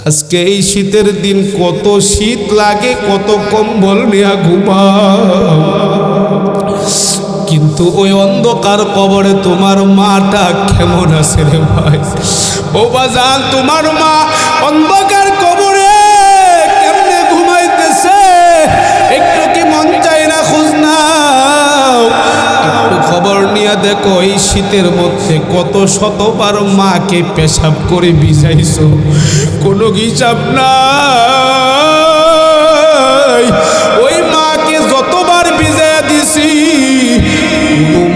আজকে এই শীতের দিন কত শীত লাগে, কত কম্বল নিয়ে ঘুমাও, কিন্তু ওই অন্ধকার কবরে তোমার মাটা কেমন আছে রে ভাই? ও বাজান, তোমার মা অন্ধকার কবরে কেমনে ঘুমাইতেছে? একটু কি মন চাই না খোঁজ নাও? একটু খবর নিয়ে দেখো, এই শীতের মধ্যে কত শতবার মাকে পেশাব করে ভিজাইছো, কোনো হিসাব নাই। ওই মাকে যতবার ভিজাইয়া দিছি,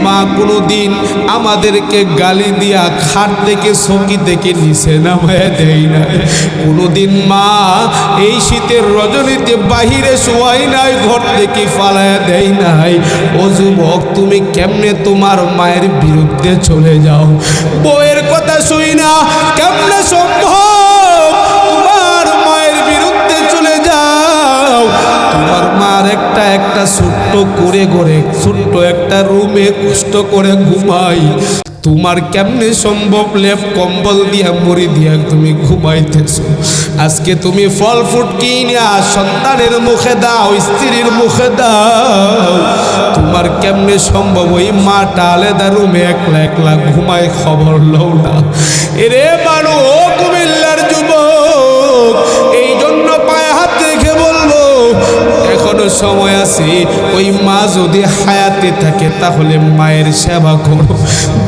মা কোনোদিন আমাদেরকে গালি দিয়া খাট থেকে চকি থেকে নিচে নামায় দেয় নাই। কোনোদিন মা এই শীতের রজনীতে বাহিরে শোয়াই নাই, ঘর থেকে ফালায়া দেয় নাই। ও যুবক, তুমি কেমনে তোমার মায়ের বিরুদ্ধে চলে যাও? বউয়ের কথা শুই না, কেমনে সম্ভব তোমার মায়ের বিরুদ্ধে চলে যাও? তোমার মার একটা ছোট্ট করে ঘরে, ছোট্ট একটা রুমে কষ্ট করে ঘুমাই, তোমার কেমনে সম্ভব লেপ কম্বল দিয়া মুড়ি দিয়া তুমি ঘুমাইতেছো? আজকে তুমি ফল ফ্রুট কিনা সন্তানের মুখে দাও, স্ত্রীর মুখে দাও, তোমার কেমনে সম্ভব ওই মাটা আলাদা রুমে একলা একলা ঘুমায়? খবর লও না। এরে বারো ও কুমিল্লার যুবক, এই জন্য পায়ে হাত রেখে বলবো, এখনো সময় আছে। ওই মা যদি হায়াতে থাকে তাহলে মায়ের সেবা করো,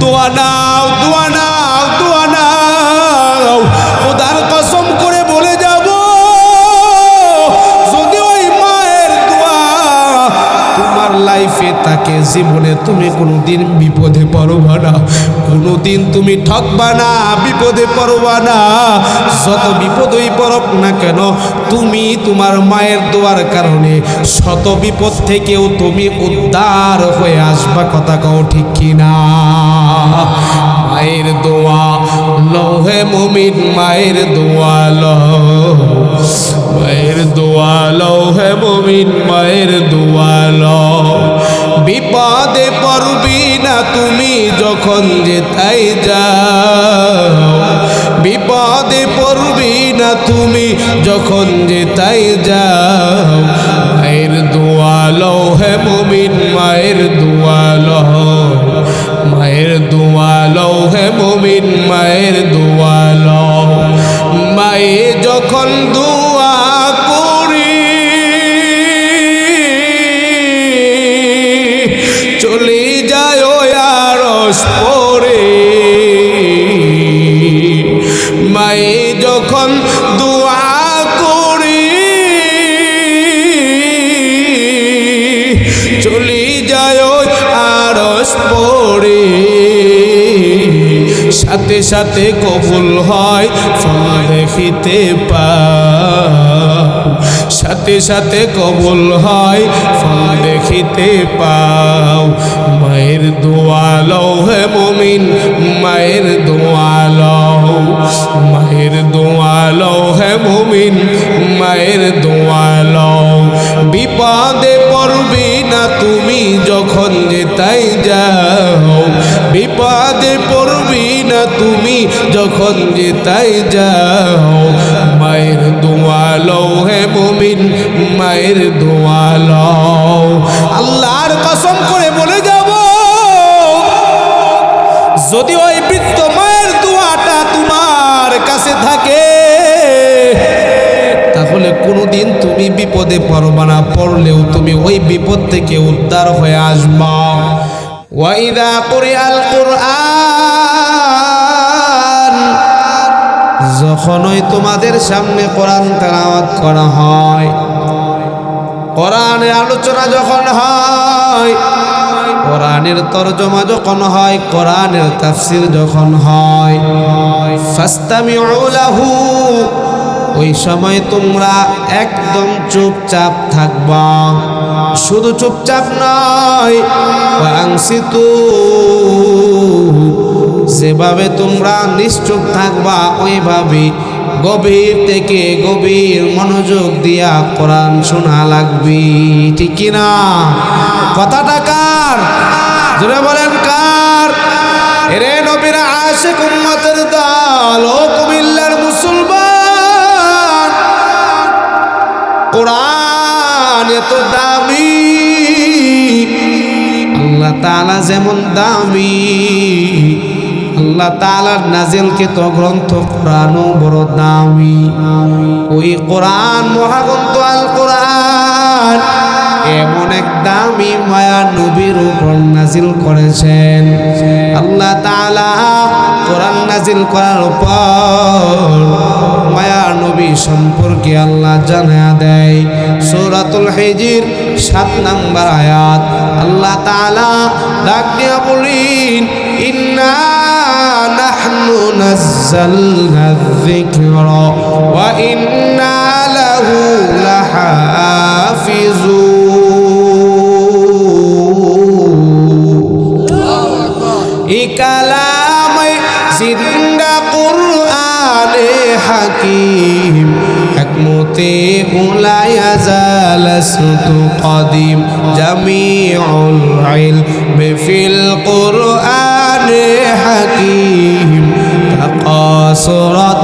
দোয়া নাও, দোয়া নাও, দোয়া নাও। খোদার কসম করে বলে যাব, যদি ওই মায়ের দোয়া তোমার লাইফে থাকে, জীবনে তুমি কোনোদিন বিপদে পড়বা না, কোনোদিন তুমি ঠকবা না, বিপদে পড়বা না। যত বিপদই পড়ক না কেন, তুমি তোমার মায়ের দোয়ার কারণে শত বিপদ থেকেও তুমি উদ্ধার হয়ে আসবা। কথা কও ঠিক কিনা? মায়ের দোয়া লহে মুমিন, মায়ের দোয়া লও, মায়ের দোয়া লহে মুমিন, মায়ের দোয়া লও। বিপদে পড়বি না তুমি যখন যেতাই যাও, বিপদে পড়বি না তুমি যখন যেতাই যাও। মায়ের দোয়া লও হে মুমিন, মায়ের দোয়া লও, মায়ের দোয়া লও হে মুমিন, মায়ের দোয়া লও। মায়ে যখন দোয়া করি চলে যায় আরশ পরে, মায়ে যখন দোয়া করি চলে যায় আরশ পরে, সাথে সাথে কবুল হয় ফল দেখিতে পাও, সাথে সাথে কবুল হয় ফল দেখিতে পাও। মায়ের দোয়া লও হে মুমিন, মায়ের দোয়া লও, মায়ের দোয়া লও হে মুমিন, মায়ের দোয়া লও। বিপদে পড়বি না তুমি যখন যেতাই যাও, বিপদে পড়বি না তুমি যখন যেতাই যাও। মায়ের দোয়া লও হে মুমিন, মায়ের দোয়া লও। আল্লাহর কসম করে বলে যাব, যদি ওই বৃদ্ধ মায়ের দোয়াটা তোমার কাছে থাকে তাহলে কোনোদিন তুমি বিপদে পড়বা না, পড়লেও তুমি ওই বিপদ থেকে উদ্ধার হয়ে আসবা। ওয়াইদা কুরিআল কুরআন, যখনই তোমাদের সামনে কোরআন তেলাওয়াত করা হয়, কোরআনের আলোচনা যখন হয়, কোরআনের তরজমা যখন হয়, কোরআনের তাফসীর যখন হয়, ফাসতামিউ লাহু, ওই সময় তোমরা একদম চুপচাপ থাকবা। শুধু চুপচাপ নয়, আনসিতু, যেভাবে তোমরা নিশ্চুপ থাকবা ওইভাবে গভীর থেকে গভীর মনোযোগ দিয়া কোরআন শোনা লাগবে। ঠিক কিনা? কথাটা কার? জোরে বলেন কার? এরে নবীর আশিক উম্মতের দল, ও কুমিল্লার মুসলমান, দামি, আল্লাহ তাআলা যেমন দামি, আল্লাহ তাআলার নাজিলকৃত গ্রন্থ কোরআনও বড় দামি। ওই কোরআন মহাগ্রন্থ আল কোরআন এমন এক দামি মায়া নবীর উপর নাজিল করেছেন। আল্লাহ তাআলা কোরআন নাজিল করার পর মায়া নবী সম্পর্কে আল্লাহ জানা দেয়। সূরাতুল হিজর 7 নম্বর আয়াত আল্লাহ তাআলা ডাক দিয়া বলেন, ইন্না নাহনু নাযালনা যিকরা ওয়া ইন্না লাহু লাহাফিজুন। এই কালাম জিন্দা কুরআনে হাকিম একমতে উলায়া জালাসতু কদিম জামিউল ইলমি ফিল কুরআনে হাকিম তাকাসুরাত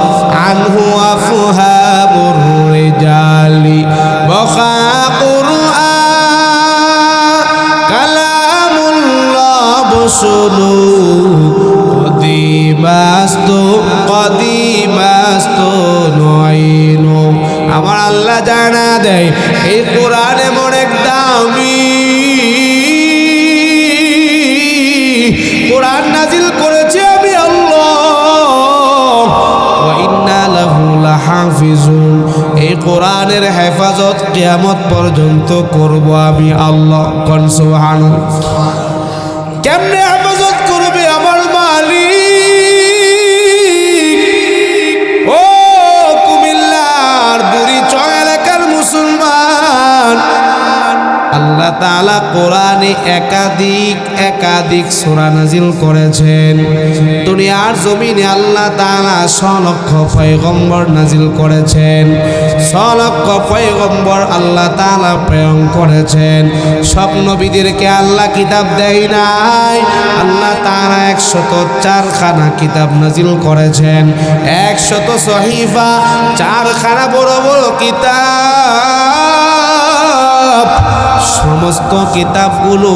আনহু আফহামুর রিজালি ওয়া কুরআন কালামুল্লাহ বসনু কদিমাস্তু নয়নো। আমার আল্লাহ জানা দেয় এই কোরআন এমন এক দামি কোরআন নাজিল করেছে আমি আল্লাহ। ওয়া ইন্না লাহু লাহাফিজুন, এই কোরআনের হেফাজত কিয়ামত পর্যন্ত করব আমি আল্লাহ। কোন সুবহানাল্লাহ। কেমনে হেফাজত করবে আমার মালিক? ও কুমিল্লার বুড়িচং এলাকার মুসলমান, আল্লাহ তাআলা কোরআনে একাধিক সূরা নাজিল করেছেন। দুনিয়ার জমিনে আল্লাহ তাআলা 6 লক্ষ পয়গম্বর নাজিল করেছেন। 6 লক্ষ পয়গম্বর আল্লাহ তাআলা প্রেরণ করেছেন। সব নবীদেরকে আল্লাহ কিতাব দেয় নাই। আল্লাহ তাআলা 104 খানা কিতাব নাজিল করেছেন। 100 সহিফা, 4 খানা বড় বড় কিতাব। সমস্ত কিতাবগুলো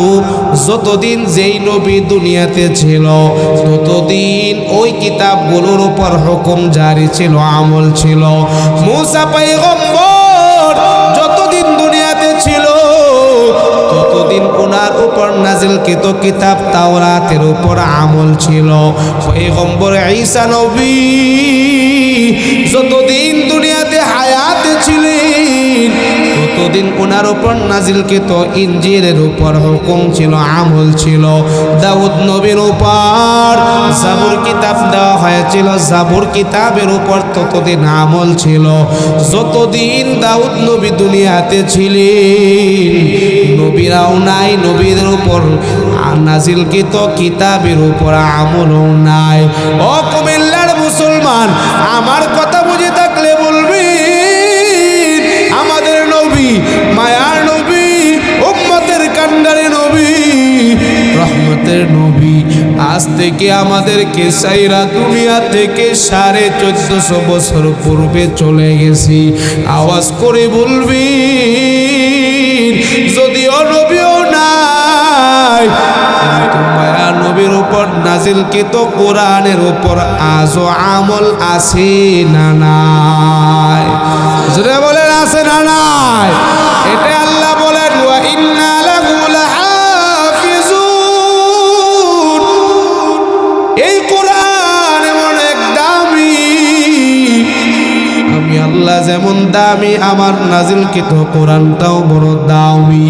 যতদিন যেই নবী দুনিয়াতে ছিল ততদিন ওই কিতাবগুলোর উপর হুকুম জারি ছিল, আমল ছিল। মুসা পয়গম্বর যতদিন দুনিয়াতে ছিল ততদিন ওনার উপর নাজিলকৃত কিতাব তাওরাতের উপর আমল ছিল। পয়গম্বর ঈসা নবী যতদিন দুনিয়াতে হায়াতে ছিলেন ততদিন ওনার উপর নাজিলকৃত ইনজিলের উপর হুকুম ছিল, আমল ছিল। দাউদ নবীর উপর জাবুর কিতাব দেওয়া হয়েছিল, জাবুর কিতাবের উপর ততদিন আমল ছিল। যতদিন দাউদ নবী দুনিয়াতে ছিলেন নবীরাও নাই, নবীদের উপর নাজিলকৃত কিতাবের উপর আমলও নাই। ও কুমিল্লার মুসলমান, আমার কথা বুঝে থাকলে বলবি আমাদের নবী, মায়ার নবী, উম্মতের কান্ডারে নবী, রহমতের নবী আজ থেকে আমাদেরকে সাইরা দুনিয়া থেকে 1450 বছর পূর্বে চলে গেছি। আওয়াজ করে বলবি যদিও নবীও নাই কিন্তু মায়ার নবীর উপর নাজিলকৃত কোরআনের উপর আজও আমল আছে না নাই? জোরে বলেন আছে না নাই? এটা আল্লাহ বলেন ওয়া ইন্না লাহু লাহাফিজুন। এই কোরআন এমন এক দামি, আমি আল্লাহ যেমন দামি আমার নাজিলকৃত কোরআনটাও বড় দামি।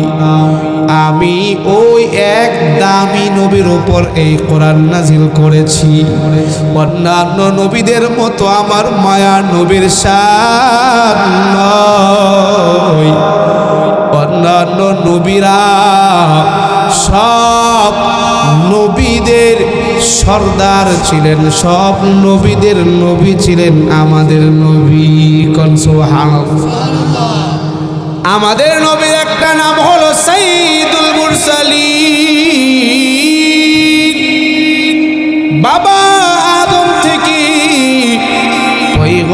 আমি ওই এক দামি নবীর উপর এই কোরআন নাজিল করেছি। অন্যান্য নবীদের মতো আমার মায়া নবীর শান নয়। অন্যান্য নবীরা সব নবীদের সর্দার ছিলেন, সব নবীদের নবী ছিলেন আমাদের নবী। কোন সুবহানাল্লাহ। আমাদের নবীর একটা নাম হলো সাইয়্যিদুল মুরসালিন। বাবা আদম থেকে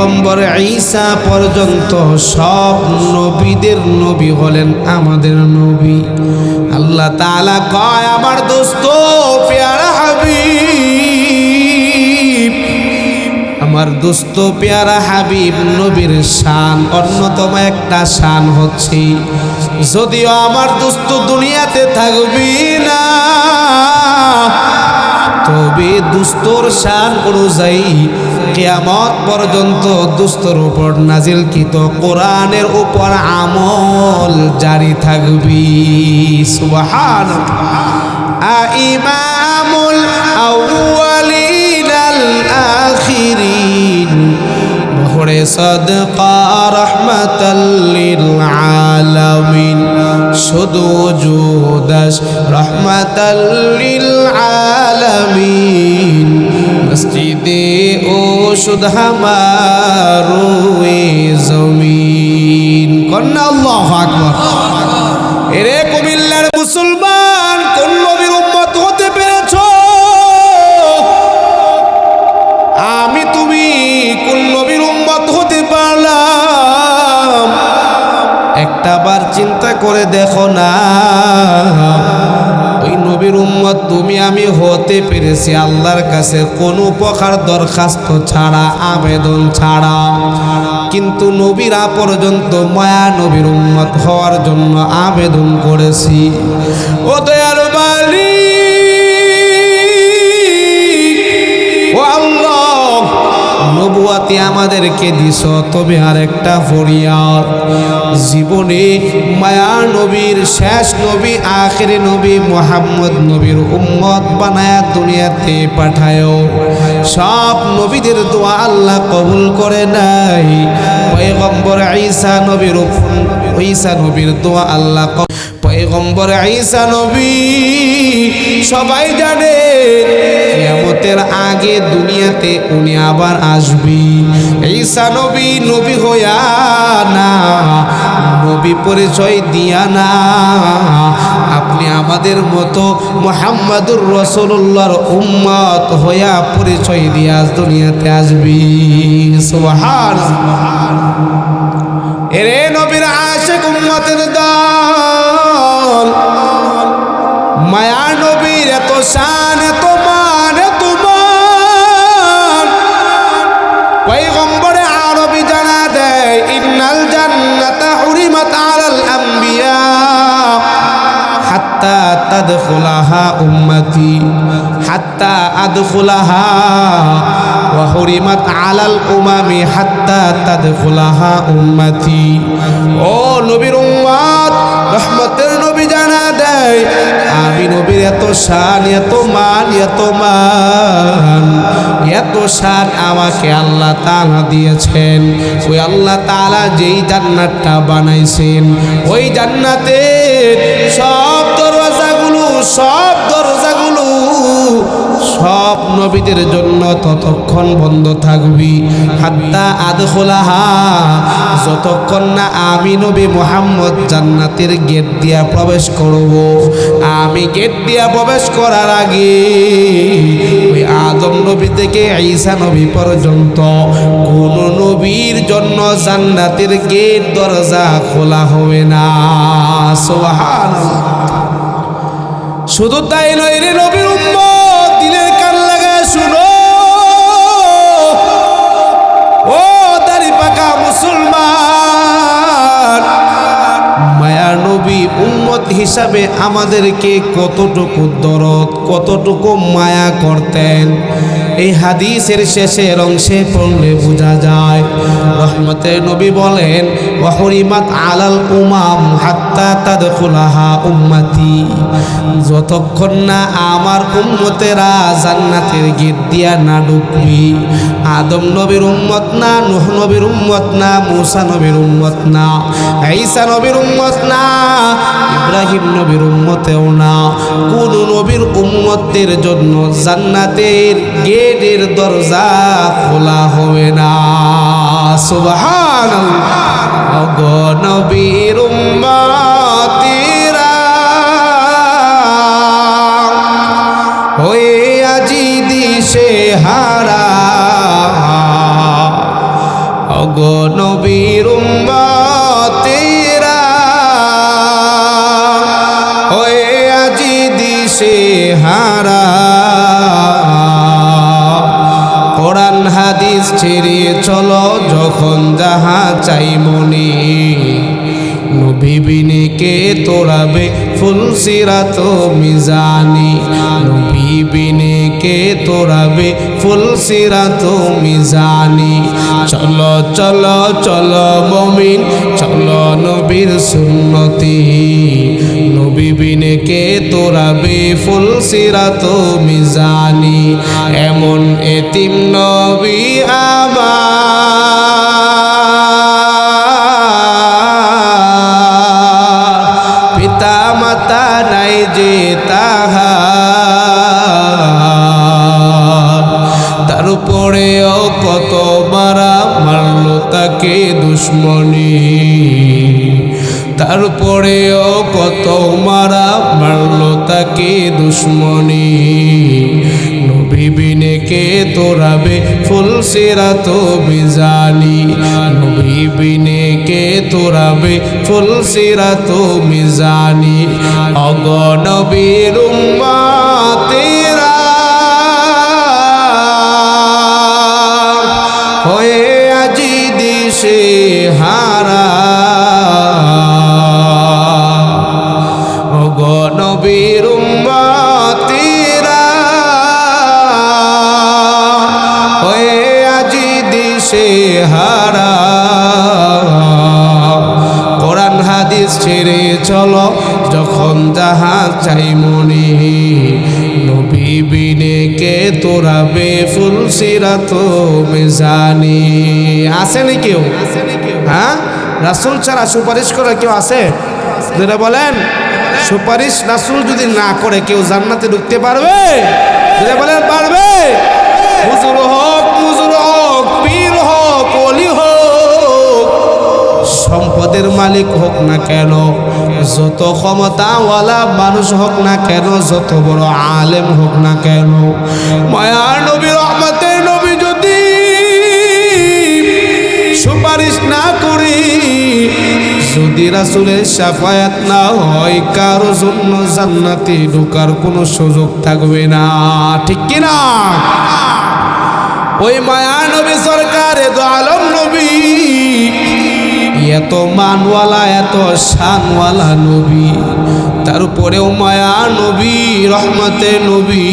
পয়গম্বর ঈসা পর্যন্ত সব নবীদের নবী হলেন আমাদের নবী। আল্লাহ তাআলা কয় আমার দোস্ত প্যারা হাবিব, আমার দোস্ত প্যারা হাবিব নবীর শান অন্যতম একটা শান হচ্ছে, যদিও আমার দোস্ত দুনিয়াতে থাকবি না, তবে দুস্তর শান অনুযায়ী কিয়ামত পর্যন্ত দুস্তর উপর নাজিলকৃত কোরআনের উপর আমল জারি থাকবি। সুবহানাল্লাহ। ইমামুল আউয়ালিন আল আখিরিন বহরে সাদকা রাহমাতাল লিল আলামিন, শুধু জুদাস রাহমাতাল লিল আলামিন, মসজিদে ও শুধ হামারুয়ে জমিন। কন্না আল্লাহু আকবার। এরে কুমিল্লার মুসলমান, কোন নবীর উম্মত হতে পেরেছো? আমি তুমি কোন নবীর উম্মত হতে পারলাম? একটা বার চিন্তা করে দেখো না, ওই নবীর উম্মত তুমি আমি হতে পেরেছি আল্লাহর কাছে কোনো প্রকার দরখাস্ত ছাড়া, আবেদন ছাড়া। কিন্তু নবীরা পর্যন্ত মায়া নবীর উম্মত হওয়ার জন্য আবেদন করেছি। ও দয়ালু মালিক, ও আল্লাহ, নবুয়াতি আমাদেরকে দিছ, তবে আর একটা ফরিয়াদ, জীবনে মায়া নবীর শেষ নবী আখিরি নবী মুহাম্মদ নবীর উম্মত বানায়া দুনিয়াতে পাঠায়ও। সব নবীদের দোয়া আল্লাহ কবুল করে নাই, পয়গম্বর ঈসা নবীর দোয়া আল্লাহ, পয়গম্বর ঈসা নবী সবাই জানে কিয়ামতের আগে দুনিয়াতে উনি আবার আসবি। ঈসা নবী নবী হইয়া না, নবী পরিচয় দিয়া না, আপনি আমাদের মতো মুহাম্মাদুর রাসূলুল্লাহর উম্মত হইয়া পরিচয় দিয়া দুনিয়াতে আসবি। সুবহানাল্লাহ। এরে নবীর আশিক উম্মতের দল, মায়া নবীর এত শান, এত মান, এত মান, পয়গম্বরে আরবি জানা দেয় ইন্নাল জান্নাতা হুরিমাত আলাল আম্বিয়া হাত্তা তাদখুলাহা উম্মতি, হাত্তা আদখুলাহা, ওয়া হুরিমাত আলাল উমামি হাত্তা তাদখুলাহা উম্মতি। ও নবীর উম্মত, রহমতের নবী জানা দেয় আমি নবীর এত শান, এত মান, এত মান, এত শান আমাকে আল্লাহ তাআলা দিয়েছেন। ওই আল্লাহ তাআলা যেই জান্নাতটা বানাইছেন, ওই জান্নাতের সব দরজাগুলো সব নবীদের জন্য ততক্ষণ বন্ধ থাকবি হাত্তা আদখুলাহা, যতক্ষণ না আমি নবী মুহাম্মদ জান্নাতের গেট দিয়া প্রবেশ করব। আমি গেট দিয়া প্রবেশ করার আগে ওই আদম নবী থেকে ঈসা নবী পর্যন্ত কোন নবীর জন্য জান্নাতের গেট দরজা খোলা হবে না। সুবহানাল্লাহ। শুধু তাই নয় রে নবীর উম্মত, দিলের কান লাগায় শুনো, ও দাড়ি পাকা মুসলমান, মায়া নবী উম্মত হিসাবে আমাদেরকে কতটুকু দরদ, কতটুকু মায়া করতেন, এই হাদিসের শেষের অংশে পড়লে বোঝা যায়। রহমতের নবী বলেন ওয়া হুরিমাত আলাল উমাম হাত্তা তাদখুলাহা উম্মতি, যতক্ষণ না আমার উম্মতেরা জান্নাতের গেট দিয়া না ঢুকবি। আদম নবীর উম্মত না, নূহ নবীর উম্মত না, মূসা নবীর উম্মত না, ঈসা নবীর উম্মত না, ইব্রাহিম নবীর উম্মতেও না, কোন নবীর উম্মতের জন্য জান্নাতের গেটের দরজা খোলা হবে না। সুবহানাল্লাহ। ওগো নবীর উম্মতিরা হয়ে আজি দিশে হারা, ছেড়ে চলো যখন যাহা চাই মনে নবী বিনে কে তোরাবে ফুলসিরাত মিজানি নবী বিনে কে তোরাবে ফুলসিরাত মিজানি চলো চলো চলো মুমিন চলো নবীর সুন্নতি নবী বিনে কে তোরাবে ফুলসিরাত মিজানি এমন এতিম নবী পিতা মাতা নাই যে তাহার তারপরেও কত মারা মারলো তাকে দুশ্মনী তারপরেও কত মারা মারলো তাকে দুশ্মনী নবী বিনে কে তোরাবে ফুলসিরাত মিজানি নবী বিনে কে তোরাবে ফুলসিরাত মিজানি অগ নবীর উম্মতেরা হয়ে আজি দিশে হারা অগ নবীর উম্মতেরা হয়ে আজি দিশে হারা কোরআন হাদিস ছেড়ে চলো যখন যাহা চাই মনে নবী বিনে কে তোরাবে ফুলসিরাত মিজানি আসেনি কেউ হ্যাঁ রাসূল ছাড়া সুপারিশ করে কেউ আছে যেটা বলেন সুপারিশ রাসূল যদি না করে কেউ জান্নাতে ঢুকতে পারবে যেটা বলেন পারবে হুজুর হোক মুজুর হোক পীর হোক ওলি হোক সম্পদের মালিক হোক না কেন যত ক্ষমতাওয়ালা মানুষ হোক না কেন যত বড় আলেম হোক না কেন মায়ার নবী রহমতের নবী যদি সুপারিশ না করি যদি রাসূলের শাফায়াত না হয় কারো জন্য জান্নাতে ঢোকার কোনো সুযোগ থাকবে না ঠিক কি না ওই মায়া নবী সরকারে দো আলম নবী এত মানওয়ালা এত শানওয়ালা নবী তারপরেও মায়া নবী রহমতের নবী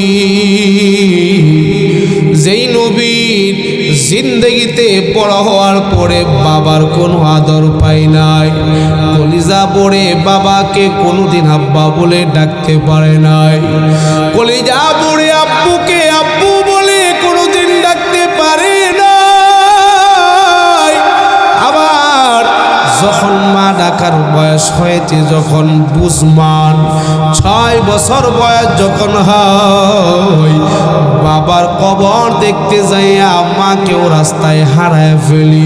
যেই নবীর জিন্দগিতে বড় হওয়ার পরে বাবার কোনো আদর পাই নাই কলিজা পড়ে বাবাকে কোনোদিন আব্বা বলে ডাকতে পারে নাই কলিজা পড়ে আব্বুকে আব্বু বলে কোনোদিন ডাকতে পারে নাই আবার যখন মা ডাকার বয়স হয়েছে যখন বুঝমান 6 বছর বয়স যখন হয় বাবার কবর দেখতে যাইয়া মাকেও রাস্তায় হারায় ফেলি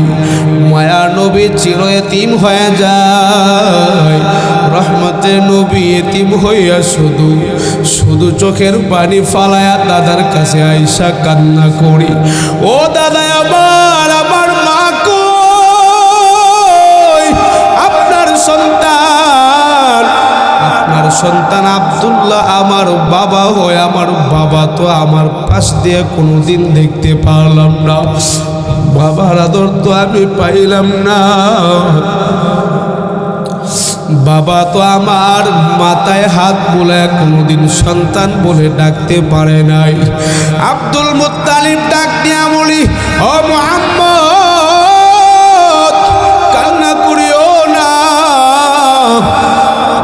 মায়া নবী চির এতিম হয়ে যায় রহমতের নবী এতিম হইয়া শুধু চোখের পানি ফালায়া দাদার কাছে আইসা কান্না করি ও দাদা আমার মা কই আপনার সন্তান আব্দুল্লাহ আমার বাবা হয় আমার বাবা তো আমার পাশ দিয়ে কোনোদিন দেখতে পারলাম না বাবার আদর তো আমি পাইলাম না বাবা তো আমার মাথায় হাত বুলায় কোনোদিন সন্তান বলে ডাকতে পারে নাই আব্দুল মুত্তালিব ডাক দিয়া বলি ও মুহাম্মদ কান্না করিও না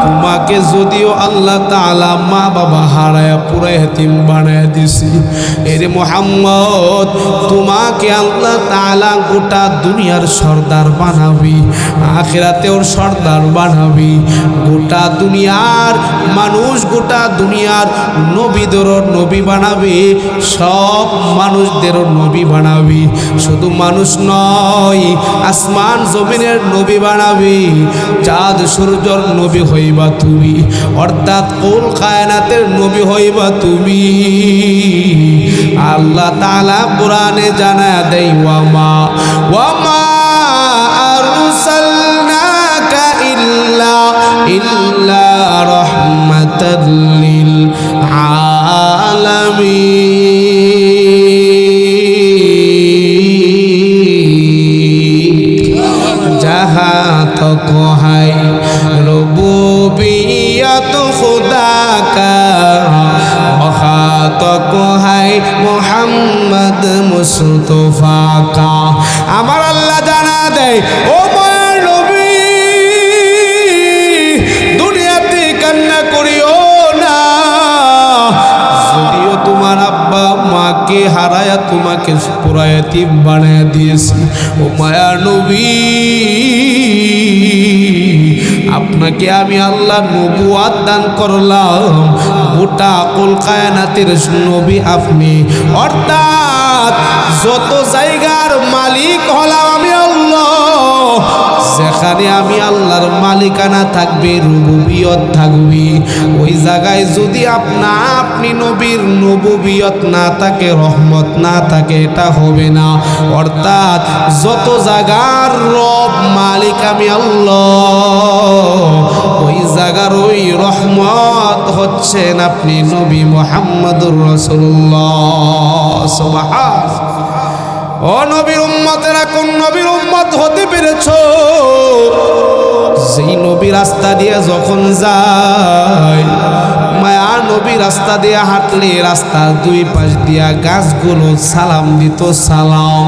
তোমাকে যদিও আল্লাহ তাআলা মা বাবা হারায়া পুরা এতিম বানায় দিছি এরে মুহাম্মদ তোমাকে আল্লাহ তাআলা গোটা দুনিয়ার সর্দার বানাবি আখিরাতেও সর্দার বানাবি গোটা দুনিয়ার মানুষ গোটা দুনিয়ার নবীদেরও নবী বানাবি সব মানুষদেরও নবী বানাবি শুধু মানুষ নয় আসমান জমিনের নবী বানাবি চাঁদ সূর্যর নবী হইবা তুমি অর্থাৎ কুল কায়নাতের নবী হইবা তুমি আল্লাহ তাআলা কোরআনে জানায় দেয় ওয়ামা আরসালনাকা ইল্লা রাহমাতাল লিল আলামিন अहात को है रुबूबियत खुदा का अहात को है मोहम्मद मुस्तफा का আমার আল্লাহ জানা দেয় ও মায়ের নবী দুনিয়াতে কান্না করিও না যদিও তোমার আব্বা মাকে হারায়া তোমাকে পুরা এতিম বানায় দিয়েছে ও মায়ার নবী আপনাকে আমি আল্লাহ নবুয়ত দান করলাম গোটা কুল কায়নাতের নবী আপনি অর্থাৎ যত জায়গার মালিক হলাম আমি আল্লাহ যেখানে আমি আল্লাহর মালিকানা থাকবে রুবুবিয়ত থাকবে ওই জায়গায় যদি আপনি নবীর নবুবিয়ত না থাকে রহমত না থাকে এটা হবে না অর্থাৎ যত জায়গার রব মালিক আমি আল্লাহ ওই জায়গার ওই রহমত হচ্ছেন আপনি নবী মুহাম্মদুর রাসূলুল্লাহ সুবহানাল্লাহ ও নবীর উম্মতেরা কোন নবীর উম্মত হতে পেরেছো যেই নবী রাস্তা দিয়ে যখন যায় মায়া নবী রাস্তা দিয়ে হাঁটলে রাস্তার দুই পাশ দিয়া গাছগুলো সালাম দিত সালাম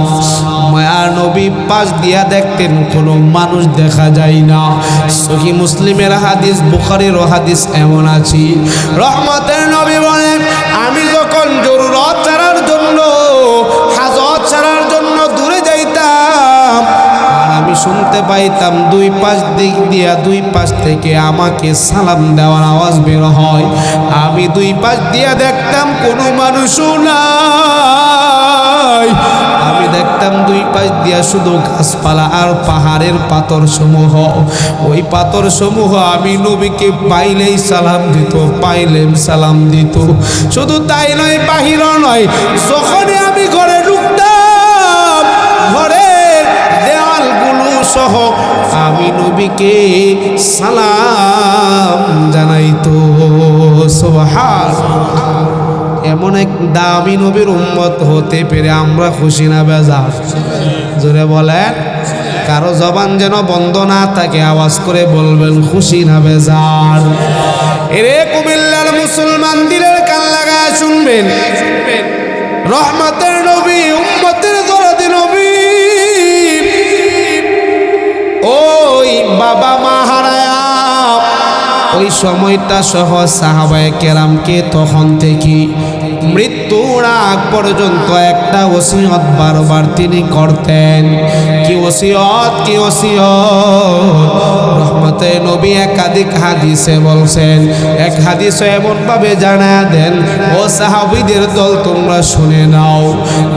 মায়া নবী পাশ দিয়া দেখতেন কোনো মানুষ দেখা যায় না সহিহ মুসলিমের হাদিস বুখারীর হাদিস এমন আছে রহমতের নবী বলেন আমি যখন জরুরত ছাড়ার জন্য হাজত ছাড়ার জন্য দূরে যাইতাম আর আমি শুনতে পাইতাম দুই পাশ দিক দিয়া দুই পাশ থেকে আমাকে সালাম দেওয়ার আওয়াজ বের হয় আমি দুই পাশ দিয়া দেখতাম কোনো মানুষও নাই আমি দেখতাম দুই পাশ দিয়া শুধু গাছপালা আর পাহাড়ের পাথর সমূহ ওই পাথর সমূহ আমি নবীকে পাইলেই সালাম দিত পাইলেম সালাম দিত শুধু তাই নয় বাহিরও নয় যখনই আমি ঘরে ঢুকতাম ঘরের দেওয়ালগুলো সহ আমি নবীকে সালাম জানাইতো সুবহানাল্লাহ এমন এক দামি নবীর উম্মত হতে পেরে আমরা খুশি না বেজার জোরে বলেন কারো জবান যেন বন্ধ না থাকে আওয়াজ করে বলবেন খুশি না বেজার এরে কুমিল্লার মুসলমান দিলের কান লাগায় শুনবেন রহমতের নবী উম্মতের দরদি নবী ওই বাবা মা হারায়া ওই সময়টা সহ সাহাবায়ে কেরামকে তখন থেকে মৃত্যুর আগ পর্যন্ত একটা ওসিয়ত বারবার তিনি করতেন কি ওসিয়ত রহমতে নবী একাধিক হাদিসে বলছেন এক হাদিসে এমন ভাবে জানায়া দেন ও সাহাবীদের দল তোমরা শুনে নাও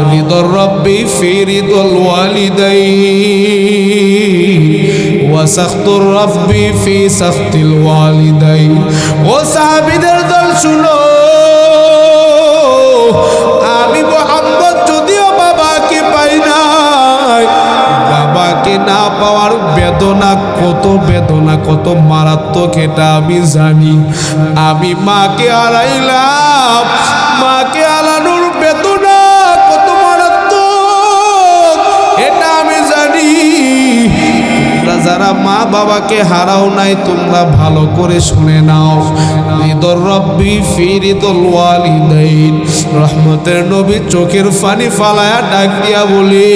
রিদর রব্বি ফি রিদল ওয়ালিদাইন ওয়া সাখতুর রব্বি ফি সাখতিল ওয়ালিদাইন ও সাহাবীদের দল শুনো আমি মুহাম্মদ যদিও বাবাকে পাই নাই বাবাকে না পাওয়ার বেদনা কত মারাত্মক এটা আমি জানি আমি মাকে হারাইলাম মাকে হারানোর বেদনা কত মারাত্মক এটা আমি জানি তোমরা যারা মা বাবাকে হারাও নাই তোমরা ভালো করে শুনে নাও রিদর রব্বি ফি রিদল ওয়ালিদাইন রহমতের নবী চোখের পানি ফালায়া ডাক দিয়া বলে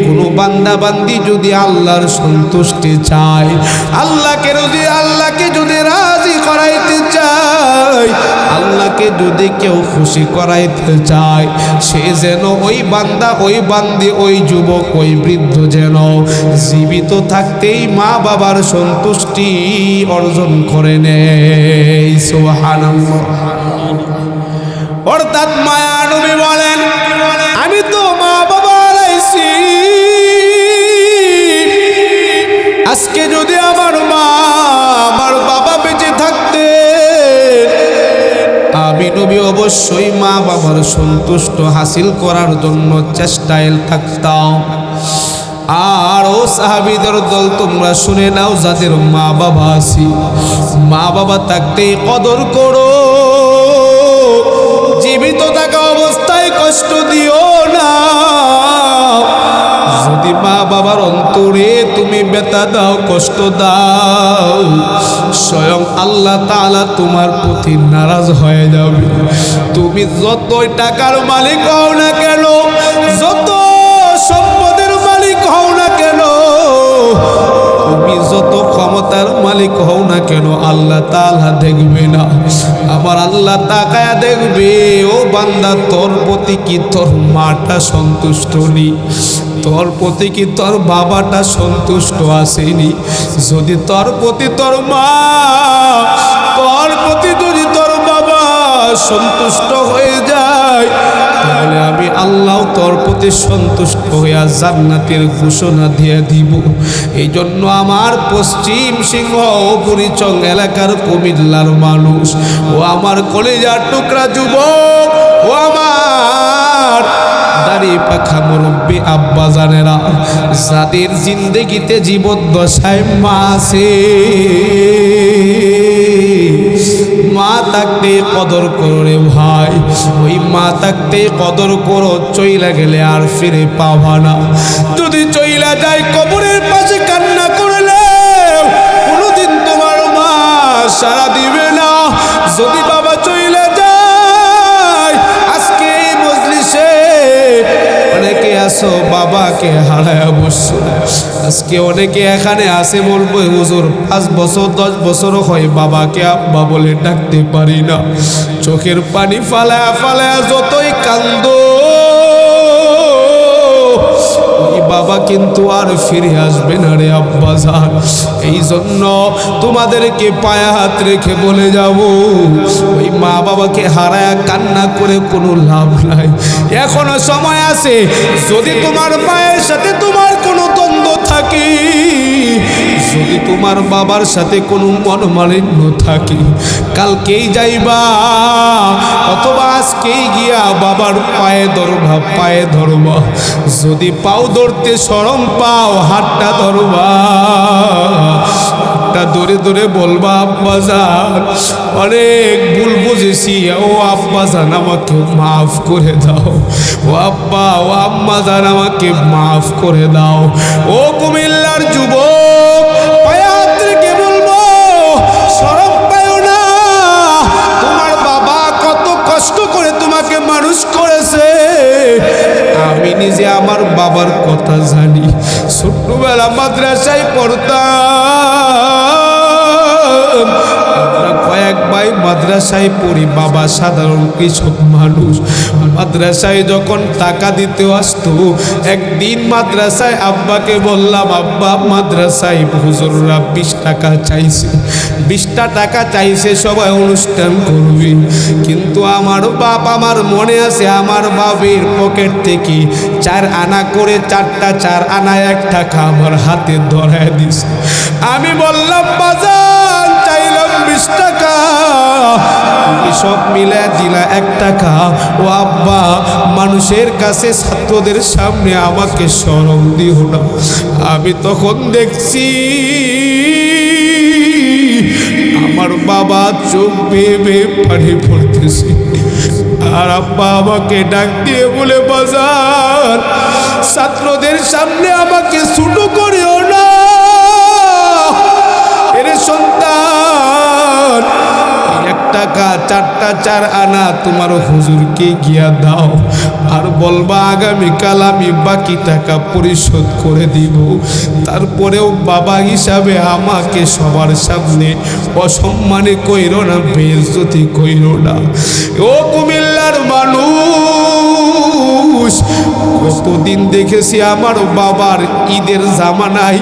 কোন বান্দা বান্দি যদি আল্লাহর সন্তুষ্টি চায় আল্লাহকে যদি রাজি করাইতে চায় আল্লাহকে যদি কেউ খুশি করাইতে চায় সে যেন ওই বান্দা ওই বান্দি ওই যুবক ওই বৃদ্ধ যেন জীবিত থাকতেই মা বাবার সন্তুষ্টি অর্জন করে নেয় সুবহানাল্লাহ অর্থাৎ মায়া নবী বলেন আমি তো মা বাবা হারাইছি আজকে যদি আমার মা আমার বাবা বেঁচে থাকতে আমি নবী অবশ্যই মা বাবার সন্তুষ্ট হাসিল করার জন্য চেষ্টায় থাকতাম আর ও সাহাবীদের দল তোমরা শুনে নাও যাদের মা বাবা আছে মা বাবা থাকতেই কদর করো জীবিত থাকা অবস্থায় কষ্ট দিও না যদি মা বাবার অন্তরে তুমি ব্যথা দাও, কষ্ট দাও, স্বয়ং আল্লাহ তাআলা তোমার প্রতি নারাজ হয়ে যাবে। তুমি যতই টাকার মালিক হও না কেন, যত সম্পদের মালিক হও না কেন, তুমি যত ক্ষমতার মালিক হও না কেন, আল্লাহ তাআলা দেখবে না। আমার আল্লাহ তাকায়া দেখবে, ও বান্দা, তোর প্রতি কি তোর মাটা সন্তুষ্ট নেই? তোর প্রতি কি তোর বাবাটা সন্তুষ্ট আসেনি? যদি তোর প্রতি তোর মা, তোর প্রতি যদি তোর বাবা সন্তুষ্ট হয়ে যায়, তাহলে আমি আল্লাহ তোর প্রতি সন্তুষ্ট হইয়া জান্নাতের ঘোষণা দিয়ে দিব। এই জন্য আমার পশ্চিম সিংহ বুড়িচং এলাকার কুমিল্লার মানুষ, ও আমার কলিজার টুকরা যুবক, ও আমার দাড়ি পাখা মুরব্বী আব্বা জানেরা, যাদের জিন্দেগিতে জীবদ্দশায় মা আছে, মা থাকতে কদর করো রে ভাই। ওই মা থাকতে কদর করো, চইলা গেলে আর ফিরে পাবা না। যদি চইলা যায় কবরের পাশে কান্না করলে কোনোদিন তোমার মা সাড়া দিবে না। যদি বাবা চইলা যায়, আজকে এই মজলিসে অনেকে আসো বাবাকে হারায়া বসছো, আজকে অনেকে এখানে আসে বলবো, হুজুর 5 বছর 10 বছরও হয় বাবাকে আব্বা বলে ডাকতে পারি না। চোখের পানি ফালায়া ফালায়া যতই কান্দো, ওই বাবা কিন্তু আর ফিরে আসবে না রে আব্বা জান। এই জন্য তোমাদেরকে পায়ে হাত রেখে বলে যাব, ওই মা বাবাকে হারায়া কান্না করে কোনো লাভ নাই। এখনো সময় আছে। যদি তোমার মায়ের সাথে তোমার কোনো দ্বন্দ্ব থাকে, যদি তোমার বাবার সাথে কোনো মনোমালিন্য থাকে, কালকেই যাইবা অথবা আজকেই গিয়া বাবার পায়ে ধরবা, পায়ে ধরবা। যদি পাও ধরতে শরম পাও, হাতটা ধরবা, হাতটা ধরে ধরে বলবা, আব্বা জান অনেক ভুল বুঝেছি, ও আব্বা জান আমাকে মাফ করে দাও, ও আব্বা ও আম্মা জান আমাকে মাফ করে দাও। ও কুমিল্লার যুবক, পায়ে হাত রেখে বলবো, শরম পাও না। তোমার বাবা কত কষ্ট করে তোমাকে মানুষ করেছে, আমি নিজে আমার বাবার কথা জানি। ছোট্টবেলা মাদ্রাসায় পড়তাম, আমরা কয়েক ভাই মাদ্রাসায় পড়ি। বাবা সাধারণ কৃষক মানুষ, মাদ্রাসায় যখন টাকা দিতে আসতো, একদিন মাদ্রাসায় আব্বাকে বললাম, আব্বা মাদ্রাসায় হুজুররা 20 টাকা চাইছে, 20টা টাকা চাইছে, সবাই অনুষ্ঠান করবে। কিন্তু আমার বাপ, আমার মনে আছে, আমার বাবের পকেট থেকে 4 আনা করে 4টা 4 আনা 1 টাকা আমার হাতে ধরায় দিছে। আমি বললাম, বাজান চাইলাম 20 টাকা, তুমি সব মিলে দিলা 1 টাকা। ও আব্বা, মানুষের কাছে ছাত্রদের সামনে আমাকে শরম দিও না। আমি তখন দেখছি আমার বাবা চোখ বেয়ে বেয়ে পানি পড়তেছে, আর আব্বা আমাকে ডাক দিয়ে বলে, বাজার ছাত্রদের সামনে আমাকে ছোট করিও না, এর সন্তান 1 টাকা 4টা 4 আনা তোমার হুজুরকে গিয়া দাও, আর বলবা আগামীকাল আমি বাকি টাকা পরিশোধ করে দিব। তারপরেও বাবা হিসাবে আমাকে সবার সামনে অসম্মানে কইরো না, বেইজ্জতি কইরো না। ও কুমিল্লার মানুষ, কতদিন দেখেছি আমার বাবার ঈদের জামানায়,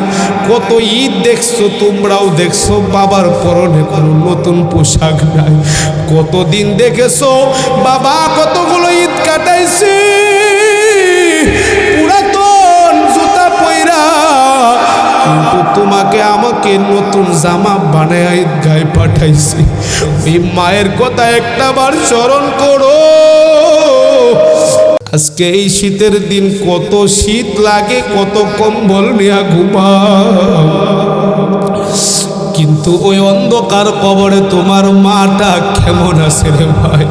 কত ঈদ দেখছো, তোমরাও দেখছো, বাবার পরনে কোনো নতুন পোশাক নাই। কতদিন দেখেছো বাবা কতগুলো ঈদ কাটাইছে পুরাতন জুতা পয়রা, কিন্তু তোমাকে আমাকে নতুন জামা বানায় ঈদগায় পাঠাইছে। ওই মায়ের কথা একটাবার স্মরণ করো। আজকে এই শীতের দিন কত শীত লাগে, কত কম্বল নিয়ে ঘুমাও, কিন্তু ওই অন্ধকার কবরে তোমার মাটা কেমন আছে রে ভাই?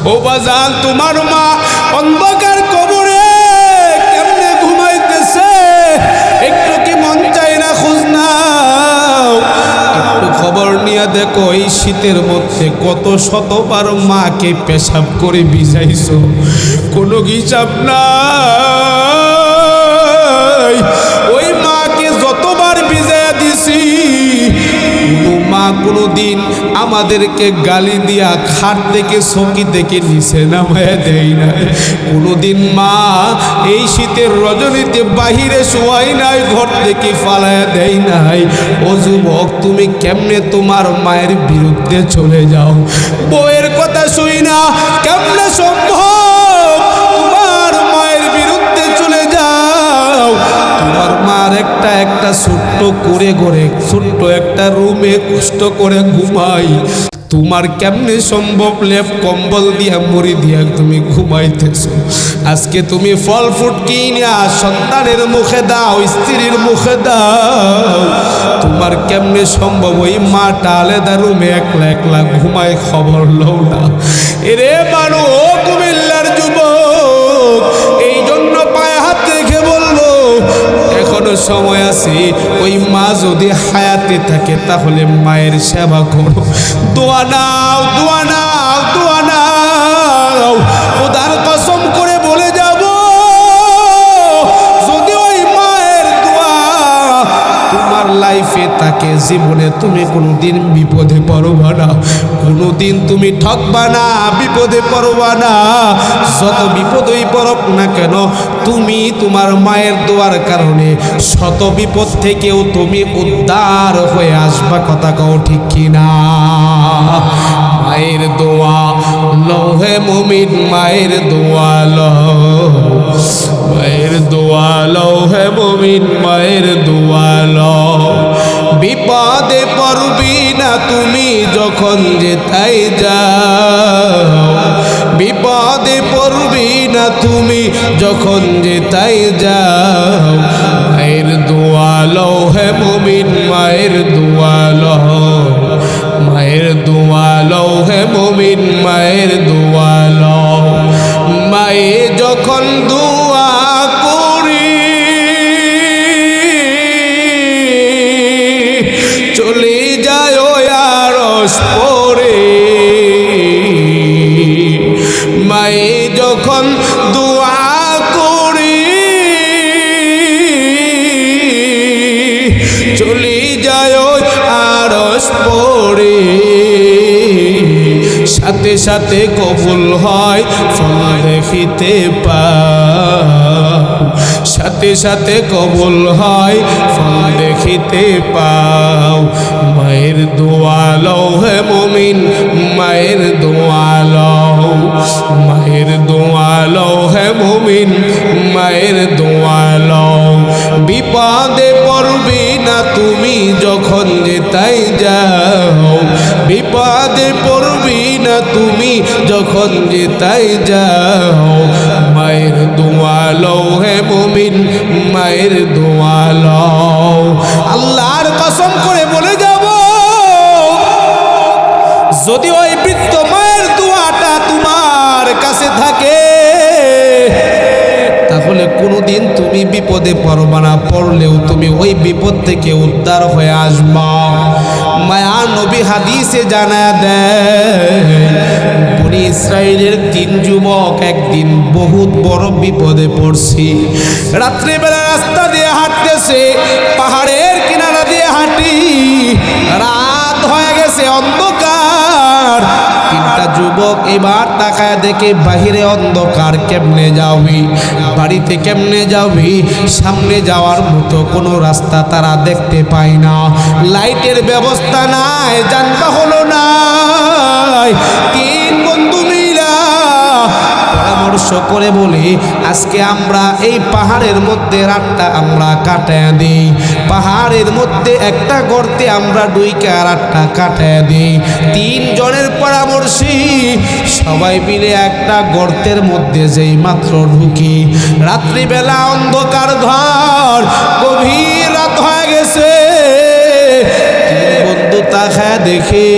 ও বাজান, তোমার মা অন্ধকার কবরে কেমনে ঘুমাইতেছে? শীতের মধ্যে কত শতবার মাকে পেশাব করে ভিজাইছো, কোনো হিসাব নাই। ওই মাকে যতবার ভিজাইয়া দিছি, কোনো মা কোনো দিন আমাদেরকে গালি দিয়া খাট থেকে চকি থেকে নিচে নামায় দেয় না। কোনোদিন মা এই শীতের রজনীতে বাহিরে শোয়াই নাই, ঘর থেকে ফালায়া দেয় নাই। ও যুবক, তুমি কেমনে তোমার মায়ের বিরুদ্ধে চলে যাও? বউয়ের কথা শুই না কেমনে সম্ভব তোমার মায়ের বিরুদ্ধে চলে যাও? তোমার মার একটা ছোট্ট করে ঘরে ছোট্ট একটা রুমে কষ্ট করে ঘুমাই, তোমার কেমনে সম্ভব লেপ কম্বল দিয়া মুড়ি দিয়া তুমি ঘুমাইতেছো? আজকে তুমি ফল ফ্রুট কিনা সন্তানের মুখে দাও, স্ত্রীর মুখে দাও, তোমার কেমনে সম্ভব ওই মাটা আলাদা রুমে একলা একলা ঘুমায়? খবর লও না। এরে মানো ও কুমিল্লার যুবক, এই জন্য পায়ে হাত রেখে বলবো এখনো সময় আছে। ওই মা যদি হায়াতে থাকে তাহলে মায়ের সেবা করো, দোয়া নাও, দোয়া নাও, দোয়া নাও। খোদার কসম করে বলে যাব, যদি ওই মায়ের দোয়া তোমার লাইফে থাকে, জীবনে তুমি কোনোদিন বিপদে পড়বা না, কোনোদিন তুমি ঠকবা না, বিপদে পড়বা না। যত বিপদই পড়ক না কেন, তুমি তোমার মায়ের দোয়ার কারণে শত বিপদ থেকেও তুমি উদ্ধার হয়ে আসবা। কথা কও ঠিক কিনা? মায়ের দোয়া লহে মুমিন, মায়ের দোয়া লও, মায়ের দোয়া লহে মুমিন, মায়ের দোয়া লও। বিপদে পড়বি না তুমি যখন যেতাই যাও, বিপদে পড়বি না তুমি যখন যেতাই যাও। মায়ের দোয়া লও হে মুমিন, মায়ের দোয়া লও, মায়ের দোয়া লও হে মুমিন, মায়ের দোয়া লও। মায়ে যখন দোয়া করি চলে যায় আরশ পরে, মায়ে যখন দোয়া করি চলে যায় আরশ পরে, সাথে সাথে কবুল হয় ফল দেখিতে পাও, সাথে সাথে কবুল হয় ফল দেখিতে পাও। মায়ের দোয়া লও হে মুমিন, মায়ের দোয়া লও, মায়ের দোয়া লও হে মুমিন, মায়ের দোয়া লও। বিপদে পড়বি না তুমি যখন যেতাই যাও, বিপদে পড়বি না তুমি যখন যেতাই যাও। মায়ের দোয়া লও হে মুমিন, মায়ের দোয়া লও। আল্লাহর কসম করে বলে যাব, যদি ওই বৃদ্ধ মায়ের দোয়াটা তোমার কাছে থাকে তাহলে কোনোদিন তুমি বিপদে পড়বা না, পড়লেও তুমি ওই বিপদ থেকে উদ্ধার হয়ে আসবা। মায়া নবী হাদিসে জানায়া দেয়, বনি ইসরাইলের 3 যুবক একদিন বহুত বড় বিপদে পড়ছে। রাত্রিবেলা রাস্তা দিয়ে হাঁটতেছে, পাহাড়ের কিনারা দিয়ে হাঁটি, রাত হয়ে গেছে, অন্ধকার। 3টা যুবক এবার তাকায় দেখে বাহিরে অন্ধকার, কেমনে যাবি, বাড়িতে কেমনে যাবি, সামনে যাওয়ার মতো কোনো রাস্তা তারা দেখতে পায় না, লাইটের ব্যবস্থা নাই, যানবাহন নাই। 3 বন্ধু মিলা পরামর্শ করে বলে, আজকে আমরা এই পাহাড়ের মধ্যে রাতটা আমরা কাটায় দিই, পাহাড়ের মধ্যে একটা গর্তে আমরা ডুইকা রাতটা কাটায় দিই। 3 জনের পরামর্শে সবাই মিলে একটা গর্তের মধ্যে যেই মাত্র ঢুকি, রাত্রিবেলা অন্ধকার ঘর, গভীর রাত হয়ে গেছে। 3 বন্ধু তাকায় দেখে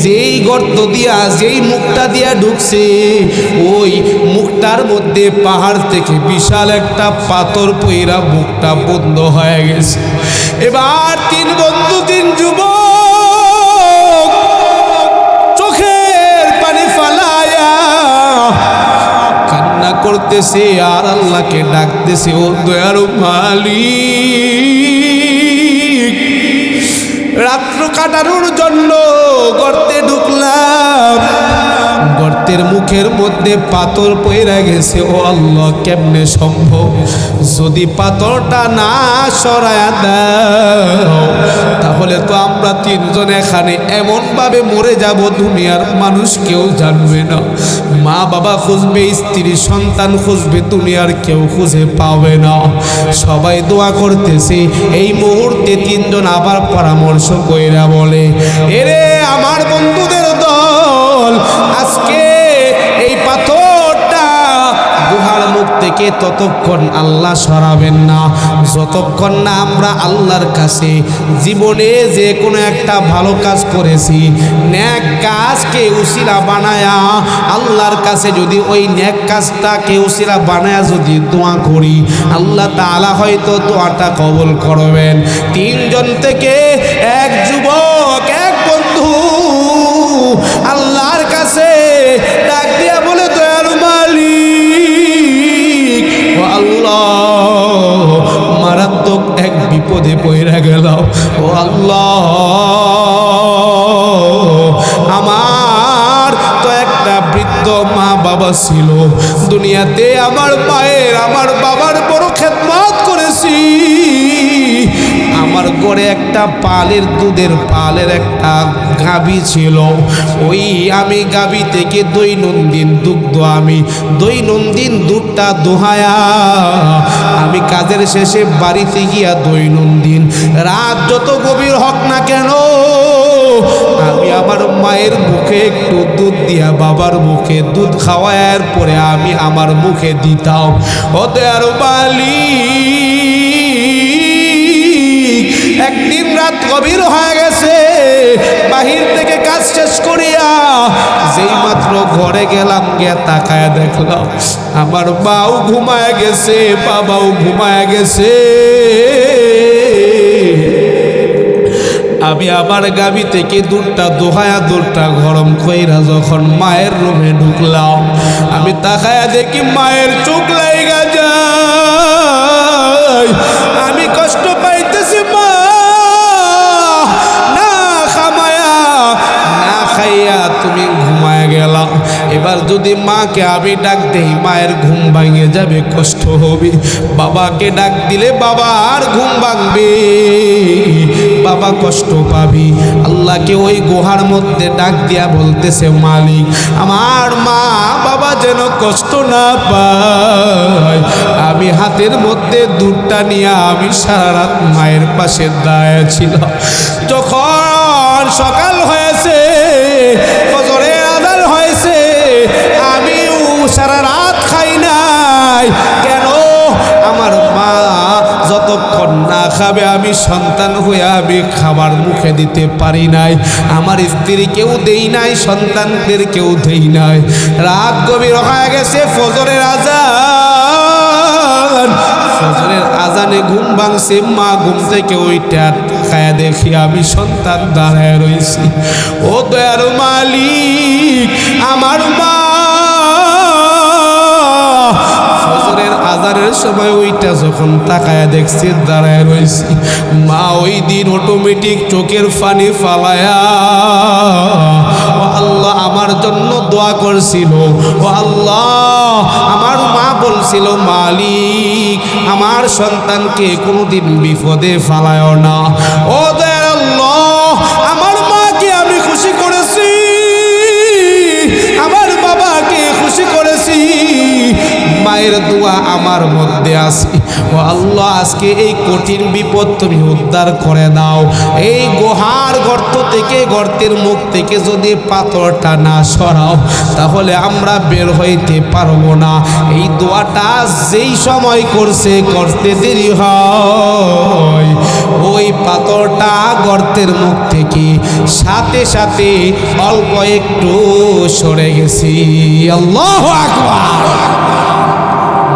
যেই গর্ত দিয়া যেই মুখটা দিয়া ঢুকছে, ওই মুখটার মধ্যে পাহাড় থেকে বিশাল একটা পাথর পইরা মুখটা বন্ধ হয়ে গেছে। এবার 3 বন্ধু 3 যুবক করতেছে আর আল্লাহকে ডাকতেছে, ও দয়ার মালিক, রাত্র কাটানোর জন্য গর্তে ঢুকলাম, গর্তের মুখের মধ্যে পাথর পড়ে গেছে। ও আল্লাহ, কেমনে সম্ভব? যদি পাথরটা না সরায়া দাও তাহলে তো আমরা তিনজন এখানে এমনভাবে মরে যাব দুনিয়ার মানুষ কেউ জানবে না। মা বাবা খুঁজবে, স্ত্রী সন্তান খুঁজবে, দুনিয়ার কেউ খুঁজে পাবে না। সবাই দোয়া করতেছে। এই মুহূর্তে তিনজন আবার পরামর্শ কইরা বলে, এরে আমার বন্ধুদের দল, আজকে এই পাথরটা গুহার মুখ থেকে ততক্ষণ আল্লাহ সরাবেন না যতক্ষণ না আমরা আল্লাহর কাছে জীবনে যে কোনো একটা ভালো কাজ করেছি, নেক কাজকে উসিলা বানায়া আল্লাহর কাছে যদি ওই নেক কাজটাকে উসিলা বানায়া যদি দোয়া করি, আল্লাহ তাআলা হয়তো দোয়াটা কবুল করবেন। তিনজন থেকে এক যুবক, এক বন্ধু আল্লাহর কাছে ডাক দিয়া বলে, দয়ালু মালিক, ও আল্লাহ, মারাত্মক এক বিপদে পড়ে গেলাম। ও আল্লাহ, আমার তো একটা বৃদ্ধ মা বাবা ছিল, দুনিয়াতে আমার মায়ের আমার বাবার বড় খেদমত করেছি। আমার ঘরে একটা পালের দুধের পালের একটা গাভী ছিল, ওই আমি গাভী থেকে দৈনন্দিন দুগ্ধ আমি দৈনন্দিন দুধটা দোহায়া আমি কাজের শেষে বাড়িতে গিয়া দৈনন্দিন রাত যত গভীর হোক না কেন আমি আমার মায়ের মুখে একটু দুধ দিয়া বাবার মুখে দুধ খাওয়ার পরে আমি আমার মুখে দিতাম। ও দয়ার মালিক, একদিন রাত গভীর হয়ে গেছে, বাহির থেকে কাজ শেষ করিয়া যেই মাত্র ঘরে গেলাম, গিয়া তাকায় দেখলাম আমার মাও ঘুমায় গেছে, বাবাও ঘুমায় গেছে। আমি আমার গাভী থেকে দুধটা দোহায়া দুধটা গরম কইরা যখন মায়ের রুমে ঢুকলাম, আমি তাকায়া দেখি মায়ের চোখ লাইগা যায়। আমি কষ্ট পাইতেছি, মা না খামায়া না খাইয়া তুমি ঘুমায় গেলা। এবার যদি মাকে আমি ডাক দেই মায়ের ঘুম ভাঙে যাবে, কষ্ট হবে। বাবাকে ডাক দিলে বাবা আর ঘুম ভাঙবে, বাবা কষ্ট পাবি। আল্লাহকে ওই গুহার মধ্যে ডাক দিয়া বলতেছে, মালিক, আমার মা বাবা যেন কষ্ট না পায়। আমি হাতের মধ্যে দুধটা নিয়ে আমি সারা রাত মায়ের পাশে দাঁড়িয়ে ছিলাম। যখন সকাল হয়েছে, ফজরের আযান হয়েছে, আমি সারা রাত খাই নাই। কেন? আমার মা যতক্ষণ না খাবে আমি সন্তান হয়ে আমি খাবার মুখে দিতে পারি নাই, আমার স্ত্রীকেও দেই নাই, সন্তানদেরকেও দেই নাই। রাত গভীর হয়ে গেছে, ফজরের আযান, ফজরের আযানে ঘুম ভাঙছে, মা ঘুম থেকে ওইটা খায়া দেখি আমি সন্তান দাঁড়ায় রয়েছি। ও দয়ার মালিক, আমার মা ফজরের আযানের সময় ওইটা যখন তাকায়া দেখছি দাঁড়ায় রয়েছি, মা ওই দিন অটোমেটিক চোখের পানি ফালায়া ও আল্লাহ আমার জন্য দোয়া করছিল। ও আল্লাহ, আমার মা বলছিল, মালিক, আমার সন্তানকে কোনোদিন বিপদে ফালায় না। ও দয়ার আল্লাহ, আমার মাকে আমি খুশি করেছি, আমার বাবাকে খুশি করেছি, মায়ের দোয়া আমার মধ্যে আছে। ও আল্লাহ, আজকে এই কঠিন বিপদ তুমি উদ্ধার করে দাও। এই গুহার গর্ত থেকে, গর্তের মুখ থেকে যদি পাথরটা না সরাও তাহলে আমরা বের হইতে পারবো না। এই দোয়াটা যেই সময় করছে, করতে দেরি হয়, ওই পাথরটা গর্তের মুখ থেকে সাথে সাথে অল্প একটু সরে গেছি। আল্লাহু আকবার।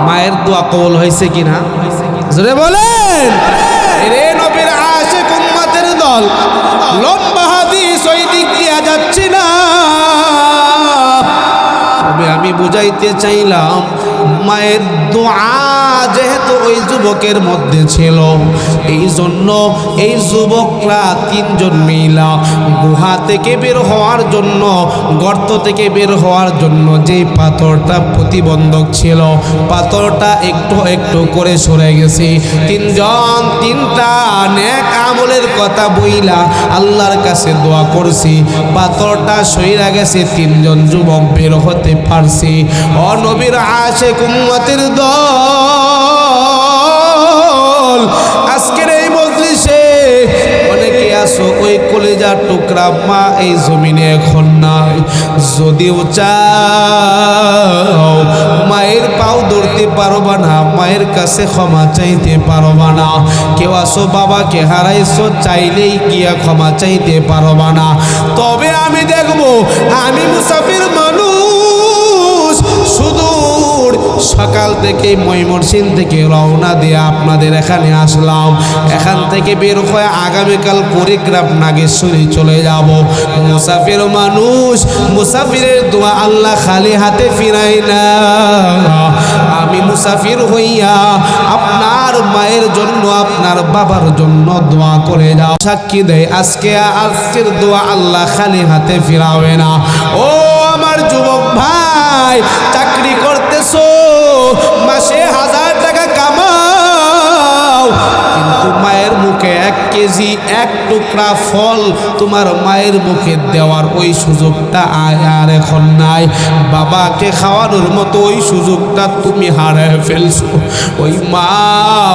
মায়ের দোয়া কবুল হয়েছে কিনা জোরে বলেন। রে নবীর আশিক উম্মতের দল, লম্বা হাদিস ওই দিক দিয়া যাচ্ছি না, তবে আমি বুঝাইতে চাইলাম মায়ের দোয়া যেহেতু ওই যুবকের মধ্যে ছিল, এই জন্য এই যুবকরা তিনজন মিলা গুহা থেকে বের হওয়ার জন্য, গর্ত থেকে বের হওয়ার জন্য যে পাথরটা প্রতিবন্ধক ছিল, পাথরটা একটু একটু করে সরে গেছে। তিনজন তিনটা নেক আমলের কথা বইলা আল্লাহর কাছে দোয়া করছি, পাথরটা সইরা গেছে, তিনজন যুবক বের হতে পারছি। ও নবীর আশিক উম্মতের দল, আজকের এই মজলিসে অনেকে আসো ওই কলিজার টুকরা মা এই জমিনে এখন নাই। যদিও চাও মায়ের পাও ধরতে পারবা না, মায়ের কাছে ক্ষমা চাইতে পারবা না। কেউ আসো বাবাকে হারাইছো, চাইলেই গিয়া ক্ষমা চাইতে পারবা না। তবে আমি দেখবো, আমি মুসাফির মানুষ, সুদূর সকাল থেকে ময়মনসিংহ থেকে রওনা দিয়ে আপনাদের এখানে আসলাম। এখান থেকে বের হয়ে আগামীকাল কুড়িগ্রাম নাগেশ্বরী চলে যাব। মুসাফির মানুষ, মুসাফিরের দোয়া আল্লাহ খালি হাতে ফিরাই না। আমি মুসাফির হইয়া আপনার মায়ের জন্য, আপনার বাবার জন্য দোয়া করে যাও। সাক্ষী দেয় আজকের দোয়া আল্লাহ খালি হাতে ফিরাবে না। ও আমার যুবক ভাই, চাকরি করতেছো, মাসে 1000 টাকা কামাও, কিন্তু মায়ের মুখে 1 কেজি 1 টুকরা ফল তোমার মায়ের মুখে দেওয়ার ওই সুযোগটা আর এখন নাই। বাবাকে খাওয়ানোর মতো ওই সুযোগটা তুমি হারিয়ে ফেলছো। ওই মা,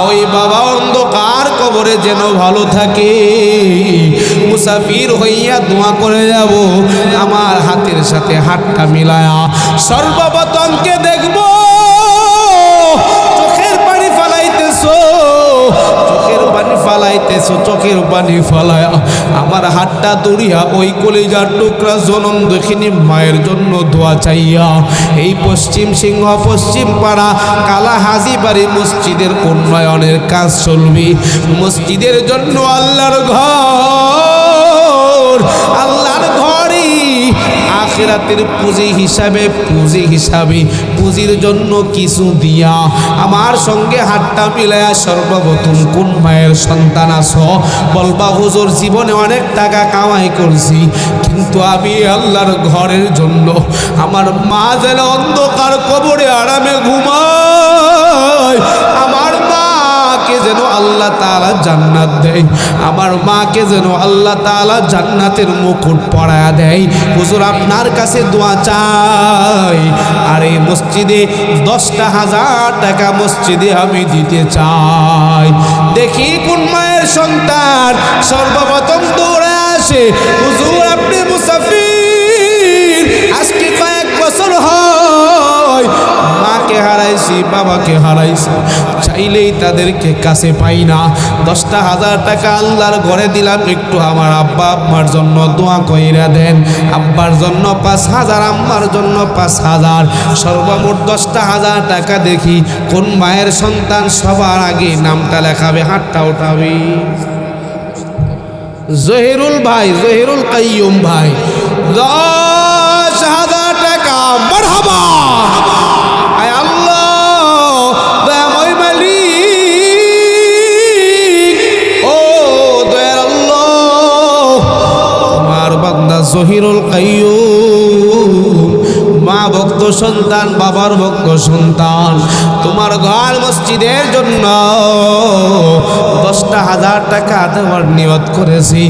ওই বাবা অন্ধকার কবরে যেন ভালো থাকে। মুসাফির হইয়া দোয়া করে যাব, আমার হাতের সাথে হাতটা মিলায়া সর্বপ্রথমকে দেখবো চোখের পানি ফালাইতেছো, চোখের পানি ফালাইতেছো, চোখের পানি ফালায়া আমার হাতটা দড়িয়া ওই কলিজার টুকরা জনম দেখিনি মায়ের জন্য দোয়া চাইয়া এই পশ্চিম সিংহ পশ্চিম পাড়া কালা হাজিবাড়ি মসজিদের উন্নয়নের কাজ চলবে। মসজিদের জন্য আল্লাহর ঘর, আল্লাহর ঘরই আখিরাতের পুঁজি হিসাবে, পুঁজির জন্য কিছু দিয়া আমার সঙ্গে হাতটা মিলায়া সর্বপ্রথম কোন মায়ের সন্তান আছো বলবা, হুজুর জীবনে অনেক টাকা কামাই করছি, কিন্তু আমি আল্লাহর ঘরের জন্য আমার মা যেন অন্ধকার কবরে আরামে ঘুমায়, আমার মাকে যেন আল্লাহ তাআলা জান্নাত দেয়, আমার মাকে যেন আল্লাহ তাআলা জান্নাতের মুকুট পরায়া দেয়। হুজুর আপনার কাছে দোয়া চাই। আর এই মসজিদে 10,000 টাকা মসজিদে আমি দিতে চাই। দেখি কোন মায়ের সন্তান সর্বপ্রথম দৌড়ে আসে, হুজুর আপনি মুসাফির, আজকে কয়েক বছর হয় মাকে হারাইছি, বাবাকে হারাইছি, চাইলেই তাদেরকে কাছে পাই না। 10,000 টাকা আল্লাহর ঘরে দিলাম, একটু আমার আব্বা আম্মার জন্য দোয়া কইরা দেন। আব্বার জন্য 5,000, আম্মার জন্য 5,000, সর্বমোট 10,000 টাকা। দেখি কোন মায়ের সন্তান সবার আগে নামটা লেখাবে, হাতটা উঠাবে। জহিরুল ভাই, জহিরুল কাইয়ুম ভাই, 10,000 টাকা। মারহাবা। আয় আল্লাহ, দয়াময় মালিক, ও দয়ার আল্লাহ, তোমার বান্দা জহিরুল কাইয়ুম, মা ভক্ত সন্তান, বাবার ভক্ত সন্তান, তোমার ঘর মসজিদের জন্য 10,000 টাকা দেওয়ার নিয়ত করেছি।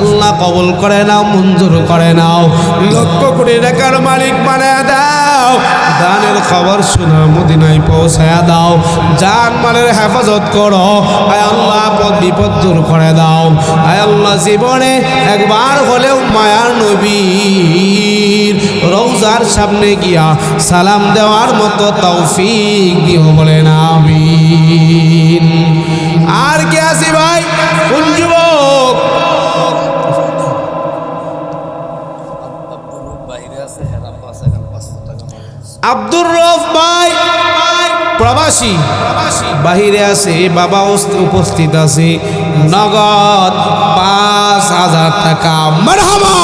আল্লাহ কবুল করে নাও, মঞ্জুর করে নাও, 1,00,000 কোটি টাকার মালিক বানায় দাও। দানের খবর শোনা মদিনায় পৌঁছায়া দাও, জান মালের হেফাজত করো। আয় আল্লাহ পদ বিপদ দূর করে দাও। আয় আল্লাহ জীবনে একবার হলেও মায়ার নবীর রওজার সামনে গিয়া সালাম দেওয়ার মতো তৌফিক দিও, বলেন আমিন। আর কে আছি ভাই? কোন যুবক? আব্দুর রউফ ভাই প্রবাসী, বাহিরে আছে, বাবা উপস্থিত আছে, নগদ 5,000 টাকা। মারহাবা।